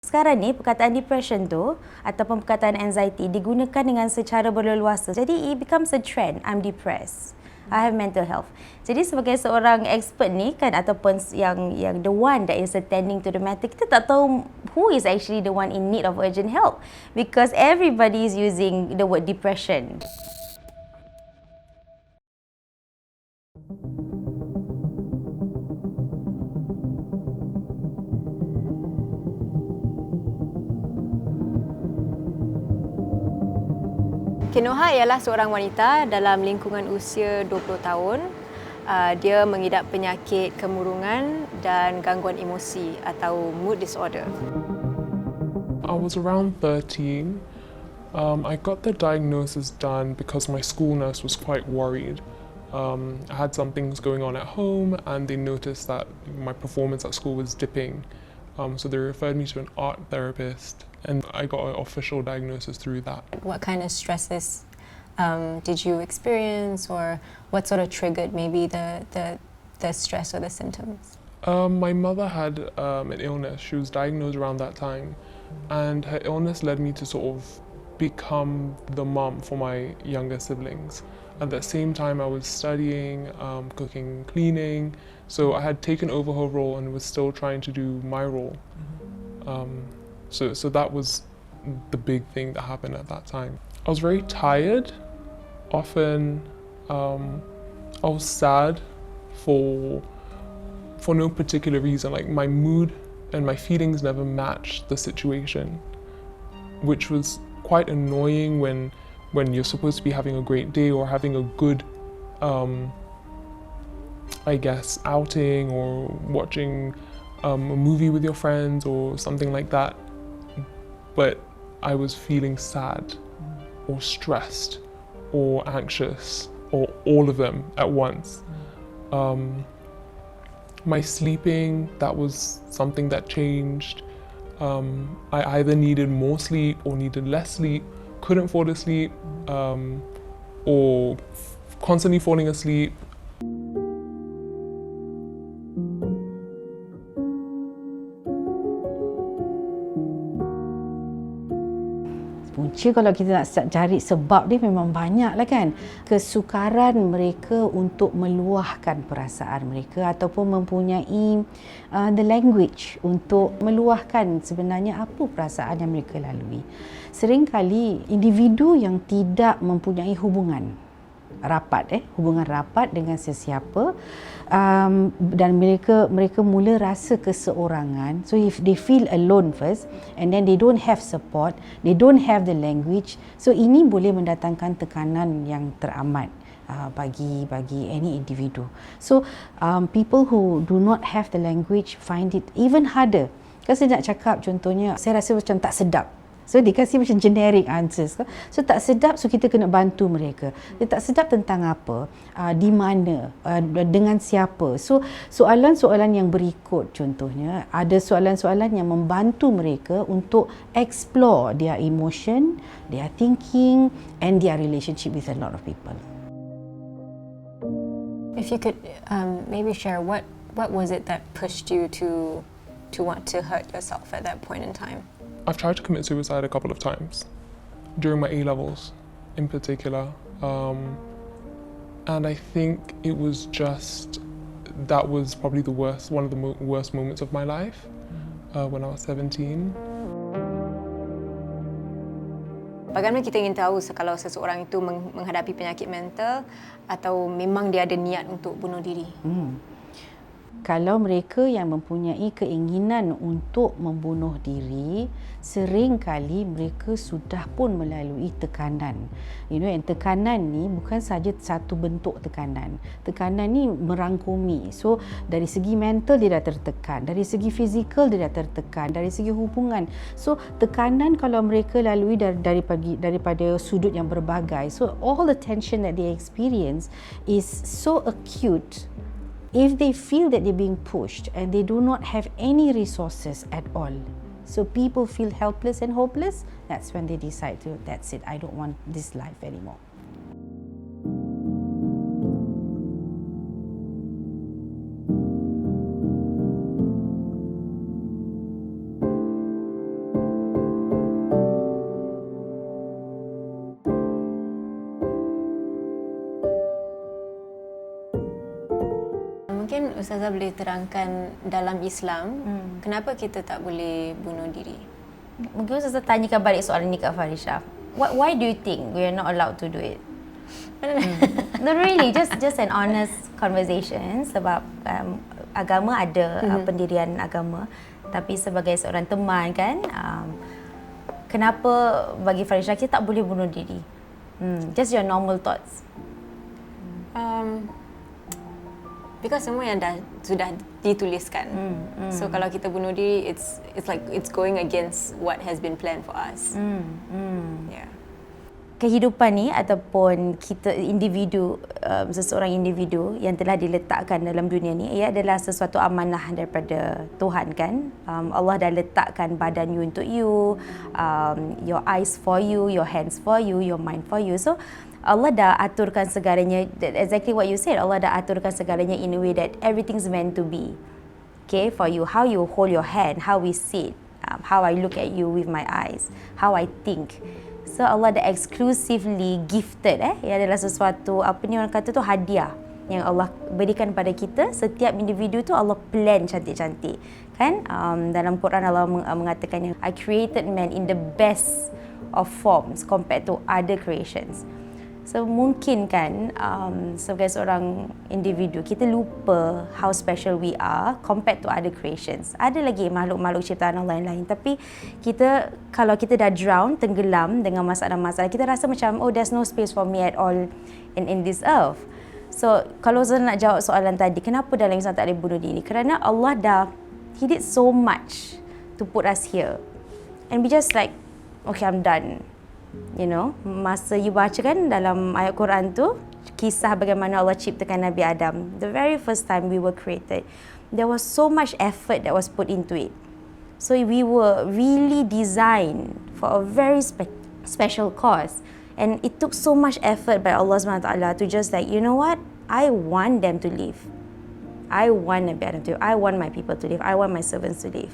Sekarang ni perkataan depression tu ataupun perkataan anxiety digunakan dengan secara berleluasa. Jadi it becomes a trend. I'm depressed. I have mental health. Jadi sebagai seorang expert ni kan ataupun yang the one that is attending to the matter, kita tak tahu who is actually the one in need of urgent help because everybody is using the word depression. Kenoha ialah seorang wanita dalam lingkungan usia 20 tahun. Dia mengidap penyakit kemurungan dan gangguan emosi atau mood disorder. I was around 13. I got the diagnosis done because my school nurse was quite worried. I had some things going on at home and they noticed that my performance at school was dipping. So they referred me to an art therapist and I got an official diagnosis through that. What kind of stresses did you experience, or what sort of triggered maybe the stress or the symptoms? My mother had an illness. She was diagnosed around that time and her illness led me to sort of become the mum for my younger siblings. At the same time I was studying, cooking, cleaning, so I had taken over her role and was still trying to do my role. So that was the big thing that happened at that time. I was very tired. Often I was sad for no particular reason. Like my mood and my feelings never matched the situation, which was quite annoying when you're supposed to be having a great day or having a good I guess outing or watching a movie with your friends or something like that, but I was feeling sad or stressed or anxious or all of them at once. My sleeping, that was something that changed. I either needed more sleep or needed less sleep, couldn't fall asleep, or constantly falling asleep. Punca kalau kita nak cari sebab dia memang banyak lah kan. Kesukaran mereka untuk meluahkan perasaan mereka ataupun mempunyai the language untuk meluahkan sebenarnya apa perasaan yang mereka lalui. Seringkali individu yang tidak mempunyai hubungan rapat dengan sesiapa, dan mereka mula rasa keseorangan. So if they feel alone first and then they don't have support, they don't have the language, so ini boleh mendatangkan tekanan yang teramat bagi any individu. So people who do not have the language find it even harder. Kalau saya nak cakap contohnya, saya rasa macam tak sedap. So dia kasih macam generic answers. So tak sedap, so kita kena bantu mereka. Dia tak sedap tentang apa, di mana, dengan siapa. So soalan-soalan yang berikut contohnya, ada soalan-soalan yang membantu mereka untuk explore their emotion, their thinking and their relationship with a lot of people. If you could maybe share what was it that pushed you to want to hurt yourself at that point in time? I've tried to commit suicide a couple of times during my A-levels in particular, and I think it was just, that was probably one of the worst moments of my life when I was 17. Bagaimana kita ingin tahu kalau seseorang itu menghadapi penyakit mental atau memang dia ada niat untuk bunuh diri? Kalau mereka yang mempunyai keinginan untuk membunuh diri, sering kali mereka sudah pun melalui tekanan. And tekanan ni bukan saja satu bentuk tekanan. Tekanan ni merangkumi. So dari segi mental dia dah tertekan, dari segi fizikal dia dah tertekan, dari segi hubungan. So tekanan kalau mereka lalui daripada sudut yang berbagai. So all the tension that they experience is so acute. If they feel that they're being pushed and they do not have any resources at all, so people feel helpless and hopeless, that's when they decide to, that's it, I don't want this life anymore. Ustazah boleh terangkan dalam Islam, kenapa kita tak boleh bunuh diri? Mungkin Ustazah tanyakan balik soalan ni kat Farisha. Why do you think we are not allowed to do it? No, really, just an honest conversation. Sebab agama ada pendirian agama, tapi sebagai seorang teman kan, kenapa bagi Farisha kita tak boleh bunuh diri? Just your normal thoughts. Because semua yang sudah dituliskan. So kalau kita bunuh diri, it's like it's going against what has been planned for us. Yeah. Kehidupan ni ataupun kita individu, seseorang individu yang telah diletakkan dalam dunia ni, ia adalah sesuatu amanah daripada Tuhan kan. Allah dah letakkan badan you untuk you, your eyes for you, your hands for you, your mind for you. So Allah dah aturkan segalanya, exactly what you said, Allah dah aturkan segalanya in a way that everything's meant to be. Okay, for you, how you hold your hand, how we sit, how I look at you with my eyes, how I think. So Allah dah exclusively gifted, ia adalah sesuatu, apa ni orang kata tu, hadiah yang Allah berikan pada kita. Setiap individu tu Allah plan cantik-cantik kan. Dalam Quran Allah mengatakan yang I created man in the best of forms compared to other creations. So mungkin kan sebagai seorang individu kita lupa how special we are compared to other creations. Ada lagi makhluk-makhluk ciptaan Allah yang lain, tapi kita, kalau kita dah drown, tenggelam dengan masalah-masalah, kita rasa macam there's no space for me at all in this earth. So kalau saya nak jawab soalan tadi, kenapa dalam Islam tak boleh bunuh diri? Kerana Allah He did so much to put us here, and we just like, okay, I'm done. You know, masa you baca kan dalam ayat Quran tu, kisah bagaimana Allah ciptakan Nabi Adam. The very first time we were created, there was so much effort that was put into it. So we were really designed for a very special cause. And it took so much effort by Allah SWT to just like, you know what, I want them to live. I want Nabi Adam to live. I want my people to live. I want my servants to live.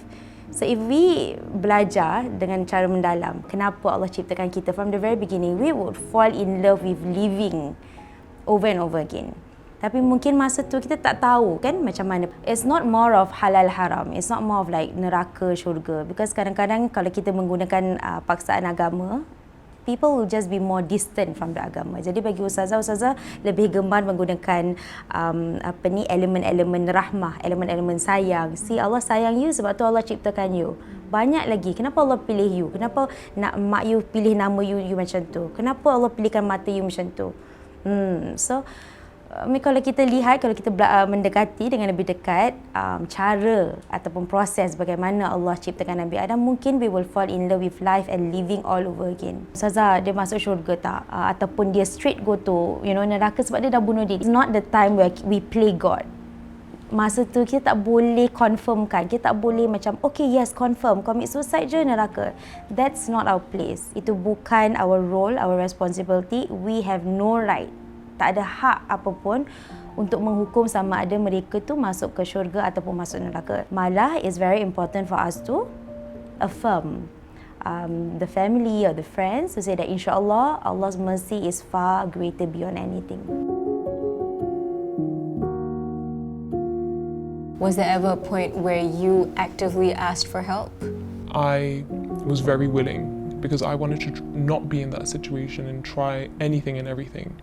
So if we belajar dengan cara mendalam kenapa Allah ciptakan kita from the very beginning, we would fall in love with living over and over again. Tapi mungkin masa tu kita tak tahu kan macam mana. It's not more of halal haram. It's not more of like neraka, syurga. Because kadang-kadang kalau kita menggunakan paksaan agama, people will just be more distant from the agama. Jadi bagi ustazah lebih gemar menggunakan elemen-elemen rahmah, elemen-elemen sayang. See, Allah sayang you sebab tu Allah ciptakan you. Banyak lagi. Kenapa Allah pilih you? Kenapa nak mak you pilih nama you macam tu? Kenapa Allah pilihkan mata you macam tu? So kalau kita lihat, kalau kita mendekati dengan lebih dekat cara ataupun proses bagaimana Allah ciptakan Nabi Adam, mungkin we will fall in love with life and living all over again. Ustazah, dia masuk syurga tak? Ataupun dia straight go to neraka sebab dia dah bunuh diri. It's not the time where we play God. Masa tu kita tak boleh confirmkan, kita tak boleh macam okay, yes, confirm, commit suicide je neraka. That's not our place. Itu bukan our role, our responsibility. We have no right, tak ada hak apapun untuk menghukum sama ada mereka tu masuk ke syurga ataupun masuk neraka. Malah it's very important for us to affirm the family or the friends to say that insyaAllah Allah's mercy is far greater beyond anything. Was there ever a point where you actively asked for help? I was very willing because I wanted to not be in that situation and try anything and everything.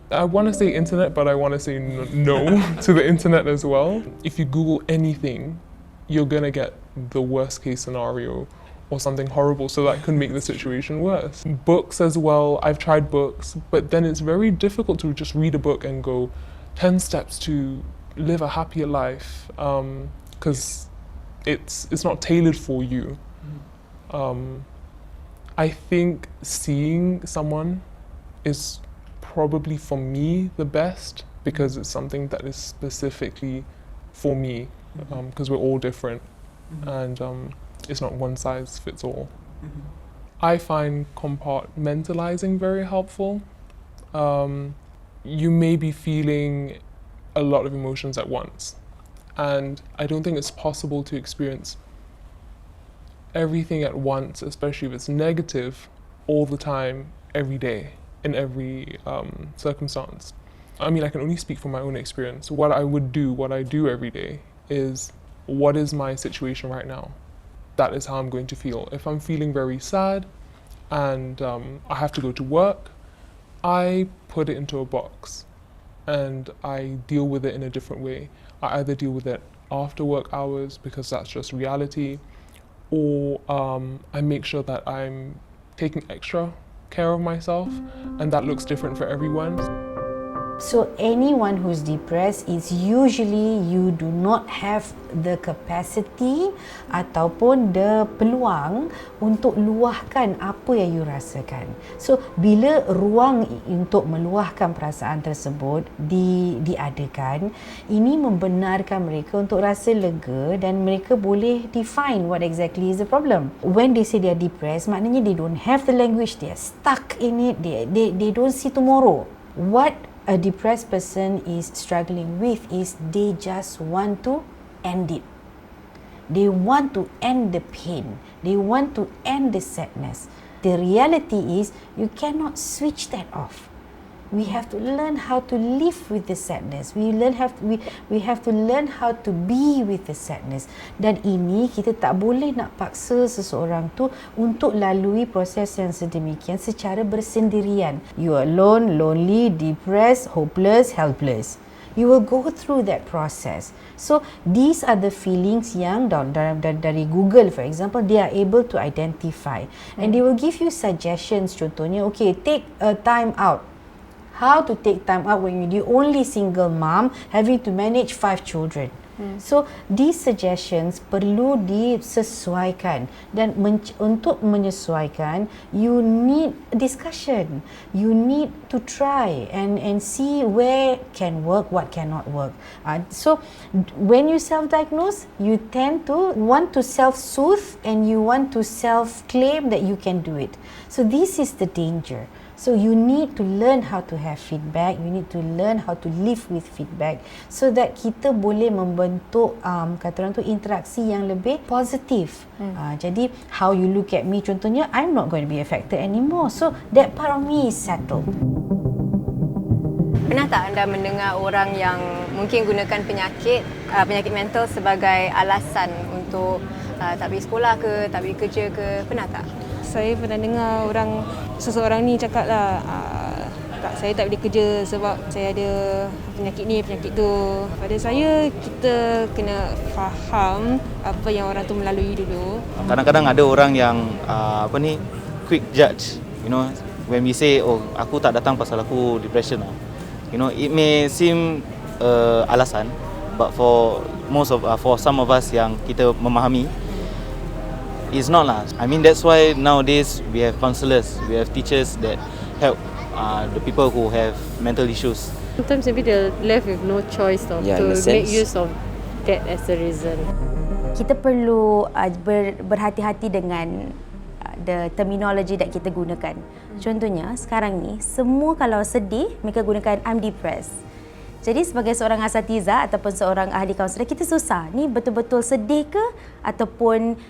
I want to say internet, but I want to say no to the internet as well. If you Google anything, you're going to get the worst case scenario or something horrible, so that could make the situation worse. Books as well, I've tried books, but then it's very difficult to just read a book and go 10 steps to live a happier life, because it's not tailored for you. I think seeing someone is probably for me the best because it's something that is specifically for me, because we're all different, and it's not one size fits all. I find compartmentalizing very helpful. You may be feeling a lot of emotions at once, and I don't think it's possible to experience everything at once, especially if it's negative all the time, every day, in every circumstance. I mean, I can only speak from my own experience. What I would do, what I do every day is, what is my situation right now? That is how I'm going to feel. If I'm feeling very sad and I have to go to work, I put it into a box and I deal with it in a different way. I either deal with it after work hours because that's just reality, or I make sure that I'm taking extra care of myself, and that looks different for everyone. So anyone who's depressed is usually you do not have the capacity ataupun the peluang untuk luahkan apa yang you rasakan. So bila ruang untuk meluahkan perasaan tersebut diadakan, ini membenarkan mereka untuk rasa lega dan mereka boleh define what exactly is the problem. When they say they are depressed, maknanya they don't have the language, they are stuck in it, they don't see tomorrow. What a depressed person is struggling with is they just want to end it. They want to end the pain. They want to end the sadness. The reality is you cannot switch that off. We have to learn how to live with the sadness. We have to learn how to be with the sadness. Dan ini kita tak boleh nak paksa seseorang tu untuk lalui proses yang sedemikian secara bersendirian. You are alone, lonely, depressed, hopeless, helpless. You will go through that process. So these are the feelings yang dari Google, for example, they are able to identify, and they will give you suggestions. Contohnya, okay, take a time out. How to take time out when you're the only single mom having to manage 5 children. So these suggestions perlu disesuaikan, dan untuk menyesuaikan you need discussion. You need to try and see where can work, what cannot work. So when you self-diagnose, you tend to want to self-soothe and you want to self-claim that you can do it. So this is the danger. So you need to learn how to have feedback, you need to learn how to live with feedback so that kita boleh membentuk kata orang tu interaksi yang lebih positif. Jadi how you look at me, contohnya, I'm not going to be affected anymore. So that part of me is settled. Pernah tak anda mendengar orang yang mungkin gunakan penyakit mental sebagai alasan untuk tak pergi sekolah ke, tak pergi kerja ke? Pernah tak? Saya pernah dengar seseorang ni cakap lah, saya tak boleh kerja sebab saya ada penyakit ni, penyakit tu. Pada saya, kita kena faham apa yang orang tu melalui dulu. Kadang-kadang ada orang yang quick judge, when we say, oh, aku tak datang pasal aku depression lah. It may seem alasan, but for some of us yang kita memahami, it's not lah. I mean, that's why nowadays we have counsellors, we have teachers that help the people who have mental issues. Sometimes maybe they're left with no choice to make use of that as a reason. Kita perlu berhati-hati dengan the terminology that kita gunakan. Contohnya, sekarang ni, semua kalau sedih, mereka gunakan I'm depressed. Jadi sebagai seorang asatiza ataupun seorang ahli kaunselor, kita susah. Ni betul-betul sedih ke ataupun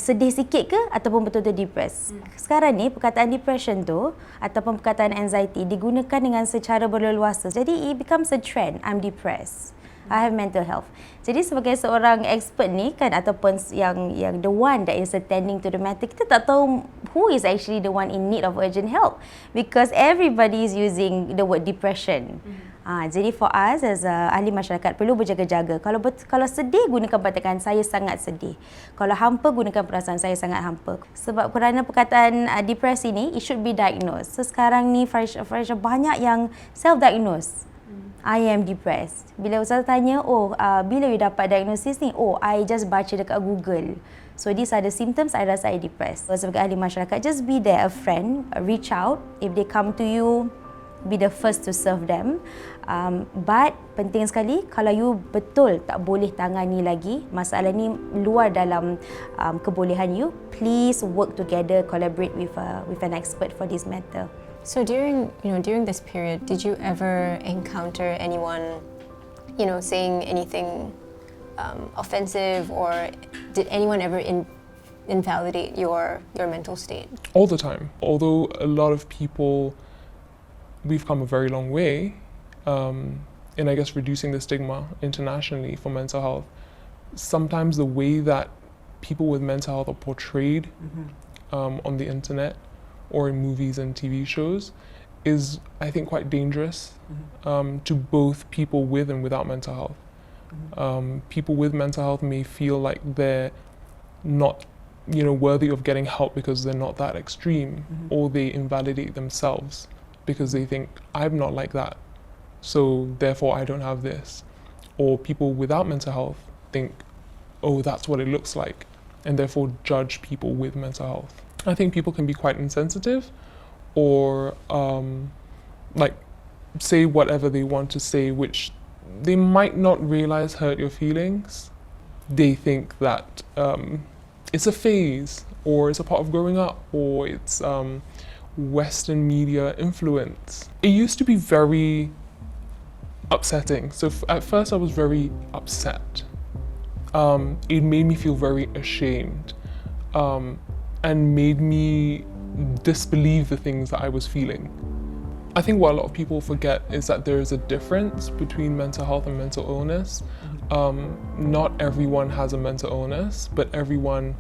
sedih sikit ke ataupun betul-betul depressed. Sekarang ni perkataan depression tu ataupun perkataan anxiety digunakan dengan secara berleluasa. Jadi it becomes a trend. I'm depressed. I have mental health. Jadi sebagai seorang expert ni kan, ataupun yang the one that is attending to the matter, kita tak tahu who is actually the one in need of urgent help because everybody is using the word depression. Jadi for us as ahli masyarakat perlu berjaga-jaga. Kalau sedih, gunakan perkataan saya sangat sedih. Kalau hampa, gunakan perasaan saya sangat hampa. Sebab kerana perkataan depresi ni, it should be diagnosed. So sekarang ni fresh banyak yang self-diagnose. I am depressed. Bila Ustazah tanya, bila you dapat diagnosis ni? I just baca dekat Google. So these are the symptoms, I rasa I depressed. So, sebagai ahli masyarakat, just be there, a friend, reach out. If they come to you, be the first to serve them. But penting sekali, kalau you betul tak boleh tangani lagi masalah ni luar dalam kebolehan you, please work together, collaborate with an expert for this matter. So during this period, did you ever encounter anyone, saying anything offensive, or did anyone ever invalidate your mental state? All the time. Although a lot of people, we've come a very long way, in I guess reducing the stigma internationally for mental health, sometimes the way that people with mental health are portrayed on the internet or in movies and TV shows is, I think, quite dangerous to both people with and without mental health. People with mental health may feel like they're not, worthy of getting help because they're not that extreme, or they invalidate themselves because they think, I'm not like that, so therefore I don't have this. Or people without mental health think, oh, that's what it looks like, and therefore judge people with mental health. I think people can be quite insensitive, or say whatever they want to say, which they might not realize hurt your feelings. They think that it's a phase, or it's a part of growing up, or it's Western media influence. It used to be very upsetting. So at first I was very upset. It made me feel very ashamed, and made me disbelieve the things that I was feeling. I think what a lot of people forget is that there is a difference between mental health and mental illness. Not everyone has a mental illness, but everyone,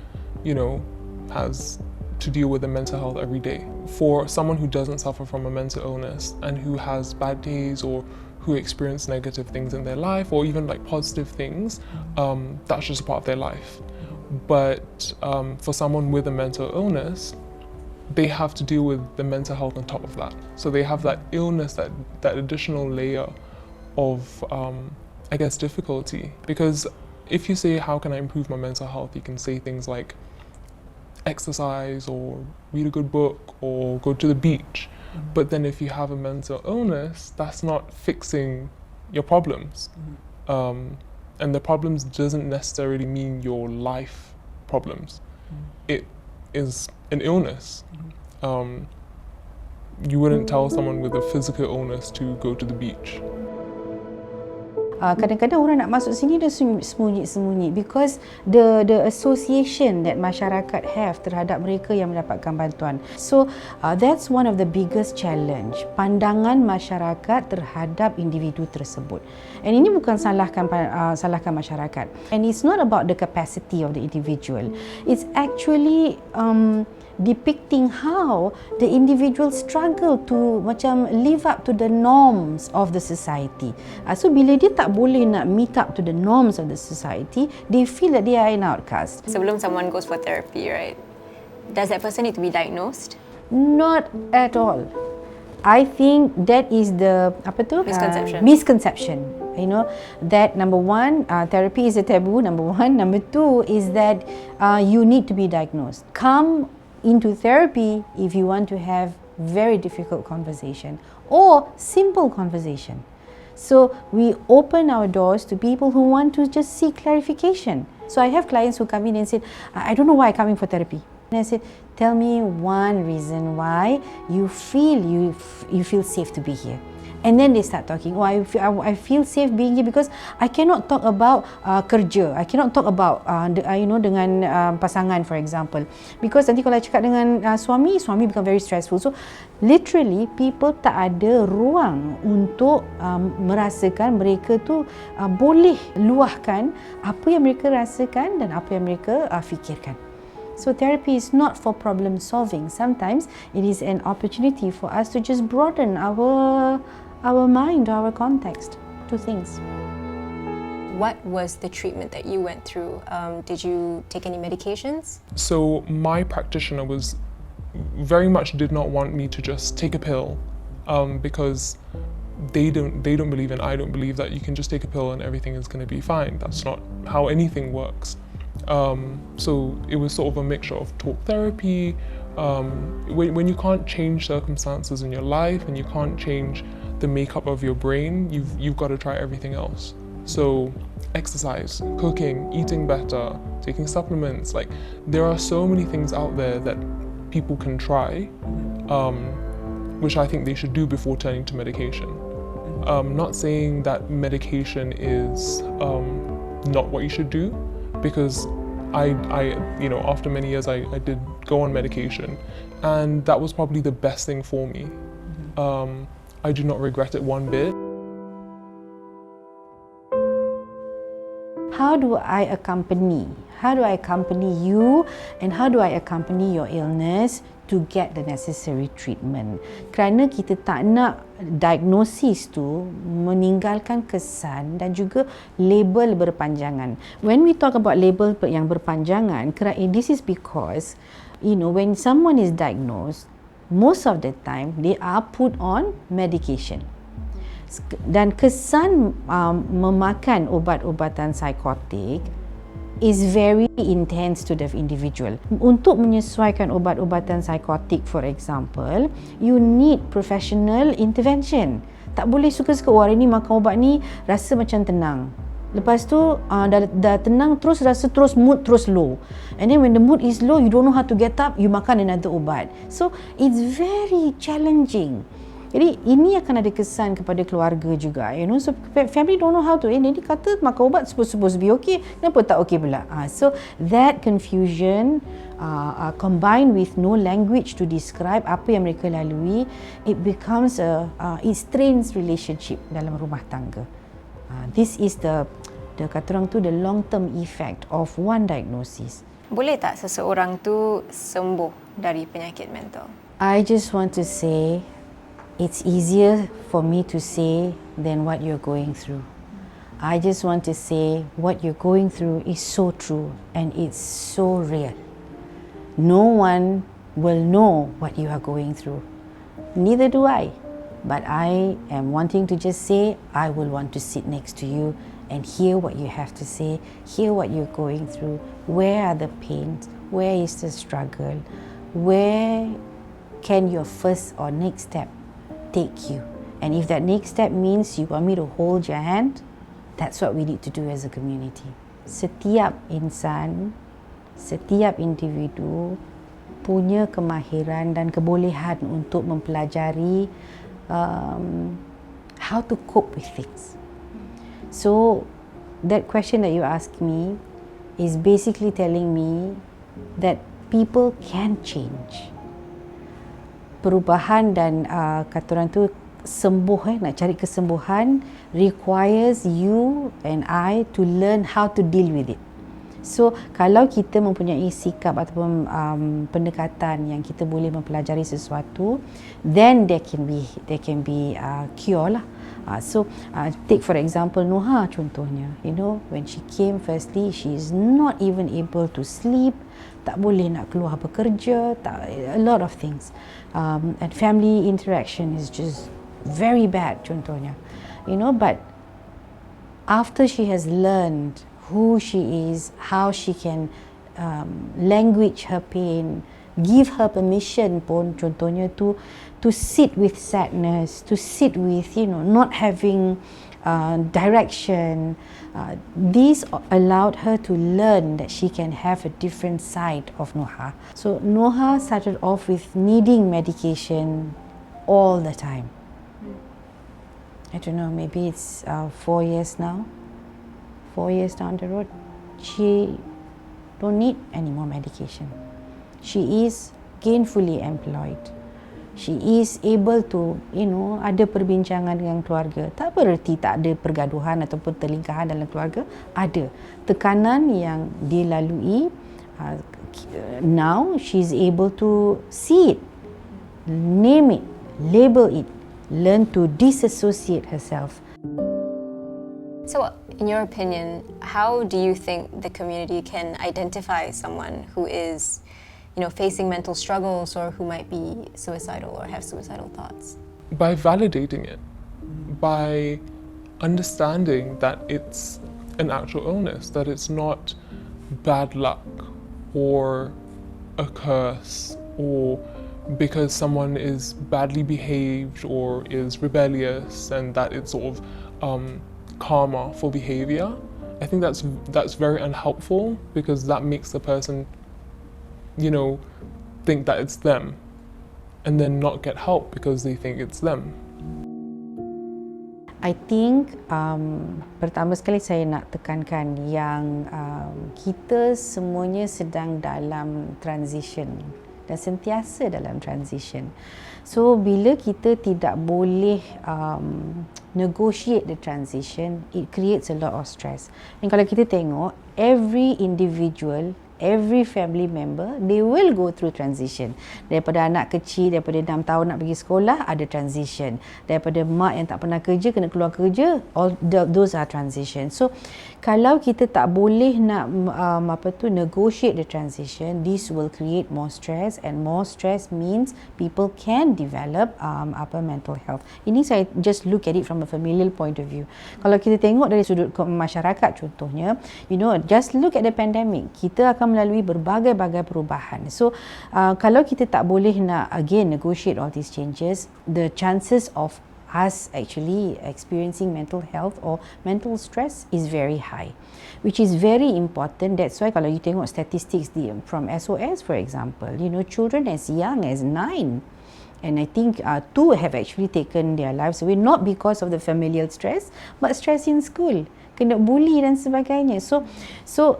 has to deal with a mental health every day. For someone who doesn't suffer from a mental illness and who has bad days, or who experience negative things in their life, or even like positive things, that's just a part of their life. But for someone with a mental illness, they have to deal with the mental health on top of that. So they have that illness, that additional layer of, I guess, difficulty. Because if you say, how can I improve my mental health? You can say things like exercise, or read a good book, or go to the beach. But then if you have a mental illness, that's not fixing your problems. And the problems doesn't necessarily mean your life problems. It is an illness. You wouldn't tell someone with a physical illness to go to the beach. Kadang-kadang orang nak masuk sini dia sembunyi-sembunyi because the association that masyarakat have terhadap mereka yang mendapatkan bantuan. So that's one of the biggest challenge, pandangan masyarakat terhadap individu tersebut. And ini bukan salahkan masyarakat. And it's not about the capacity of the individual. It's actually depicting how the individual struggle to macam live up to the norms of the society. So bila dia tak boleh nak meet up to the norms of the society, they feel that they are an outcast. Sebelum someone goes for therapy, right? Does that person need to be diagnosed? Not at all. I think that is the misconception. That number one, therapy is a taboo. Number one. Number two is that you need to be diagnosed. Come into therapy if you want to have very difficult conversation or simple conversation. So we open our doors to people who want to just seek clarification. So I have clients who come in and say, I don't know why I'm coming for therapy. And I said, tell me one reason why you feel safe to be here. And then they start talking. Oh, I feel safe being here because I cannot talk about kerja. I cannot talk about dengan pasangan, for example. Because nanti kalau I cakap dengan suami become very stressful. So literally people tak ada ruang untuk merasakan mereka tu boleh luahkan apa yang mereka rasakan dan apa yang mereka fikirkan. So therapy is not for problem solving. Sometimes it is an opportunity for us to just broaden our mind, our context to things. What was the treatment that you went through? Did you take any medications? So my practitioner very much did not want me to just take a pill, because they don't believe, and I don't believe, that you can just take a pill and everything is going to be fine. That's not how anything works. So it was sort of a mixture of talk therapy. When you can't change circumstances in your life and you can't change the makeup of your brain, you've got to try everything else. So exercise, cooking, eating better, taking supplements, like there are so many things out there that people can try, which I think they should do before turning to medication. Not saying that medication is not what you should do, because I after many years I did go on medication, and that was probably the best thing for me. I do not regret it one bit. how do I accompany? How do I accompany you and how do I accompany your illness to get the necessary treatment? Kerana kita tak nak diagnosis tu meninggalkan kesan dan juga label berpanjangan. When we talk about label yang berpanjangan, this is because when someone is diagnosed, most of the time they are put on medication. Dan kesan memakan ubat-ubatan psikotik is very intense to the individual. Untuk menyesuaikan ubat-ubatan psikotik, for example, you need professional intervention. Tak boleh suka-suka, hari ni makan ubat ni rasa macam tenang. Lepas tu dah tenang terus rasa terus mood terus low. And then when the mood is low, you don't know how to get up, you makan another ubat. So it's very challenging. Jadi ini akan ada kesan kepada keluarga juga, so family don't know how to, dia kata makan ubat supposed to be okay, kenapa tak okay pula? So that confusion combined with no language to describe apa yang mereka lalui, it becomes it strains relationship dalam rumah tangga. This is the kata orang tu, the long term effect of one diagnosis. Boleh tak seseorang tu sembuh dari penyakit mental? I just want to say, it's easier for me to say than what you're going through. I just want to say what you're going through is so true and it's so real. No one will know what you are going through. Neither do I. But I am wanting to just say, I will want to sit next to you and hear what you have to say, hear what you're going through, where are the pains, where is the struggle, where can your first or next step take you. And if that next step means you want me to hold your hand, that's what we need to do as a community. Setiap insan, setiap individu punya kemahiran dan kebolehan untuk mempelajari how to cope with things. So that question that you asked me is basically telling me that people can change. Perubahan dan kata orang tu sembuh, nak cari kesembuhan requires you and I to learn how to deal with it. So kalau kita mempunyai sikap ataupun pendekatan yang kita boleh mempelajari sesuatu, then there can be cure lah. So take for example Noha contohnya, when she came, firstly she is not even able to sleep, tak boleh nak keluar bekerja, a lot of things, and family interaction is just very bad contohnya, but after she has learned who she is, how she can language her pain, give her permission pun contohnya to sit with sadness, to sit with not having direction. These allowed her to learn that she can have a different side of Noha. So Noha started off with needing medication all the time. I don't know, maybe it's 4 years now. 4 years down the road, she don't need any more medication. She is gainfully employed. She is able to, ada perbincangan dengan keluarga. Tak bererti tak ada pergaduhan ataupun pertelingkahan dalam keluarga. Ada. Tekanan yang dilalui, now she is able to see it, name it, label it, learn to disassociate herself. So, in your opinion, how do you think the community can identify someone who is, facing mental struggles or who might be suicidal or have suicidal thoughts? By validating it, by understanding that it's an actual illness, that it's not bad luck or a curse or because someone is badly behaved or is rebellious and that it's sort of karma for behavior. I think that's very unhelpful because that makes the person, think that it's them and then not get help because they think it's them. I think pertama sekali saya nak tekankan yang kita semuanya sedang dalam transition dan sentiasa dalam transition. So bila kita tidak boleh negotiate the transition, it creates a lot of stress. Dan kalau kita tengok, every individual, every family member, they will go through transition. Daripada anak kecil, daripada 6 tahun nak pergi sekolah, ada transition. Daripada mak yang tak pernah kerja, kena keluar kerja, those are transition. So kalau kita tak boleh nak negotiate the transition, this will create more stress, and more stress means people can develop mental health. Ini saya just look at it from a familial point of view. Kalau kita tengok dari sudut masyarakat contohnya, just look at the pandemic, kita akan melalui berbagai-bagai perubahan. So kalau kita tak boleh nak again negotiate all these changes, the chances of us actually experiencing mental health or mental stress is very high, which is very important. That's why kalau you tengok statistics from SOS, for example, children as young as 9, and I think 2 have actually taken their lives away, not because of the familial stress, but stress in school, kena bully dan sebagainya. So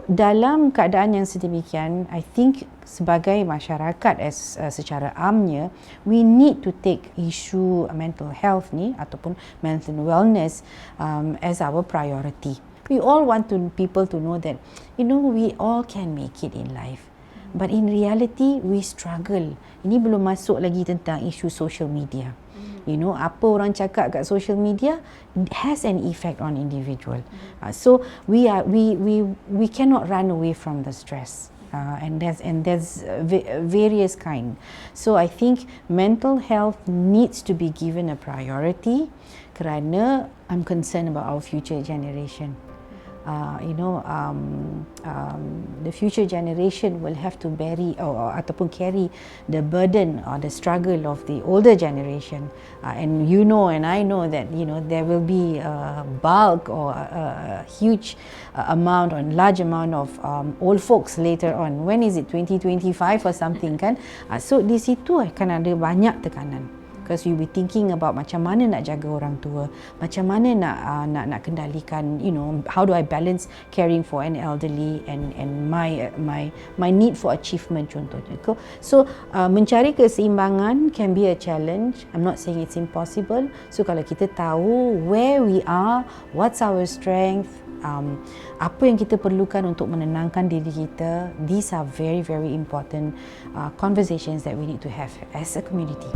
dalam keadaan yang sedemikian, I think sebagai masyarakat secara amnya, we need to take issue mental health ni ataupun mental wellness as our priority. We all want people to know that we all can make it in life. But in reality, we struggle. Ini belum masuk lagi tentang isu social media. Apa orang cakap kat social media has an effect on individual. So we cannot run away from the stress. And there's various kind. So I think mental health needs to be given a priority kerana I'm concerned about our future generation. The future generation will have to bear ataupun carry the burden or the struggle of the older generation, and and I know that there will be a bulk or a huge amount or large amount of old folks later on. When is it, 2025 or something kan? So di situ akan ada banyak tekanan. Because you be thinking about macam mana nak jaga orang tua, macam mana nak kendalikan, how do I balance caring for an elderly and my need for achievement contohnya. So mencari keseimbangan can be a challenge. I'm not saying it's impossible. So kalau kita tahu where we are, what's our strength, apa yang kita perlukan untuk menenangkan diri kita, these are very, very important conversations that we need to have as a community.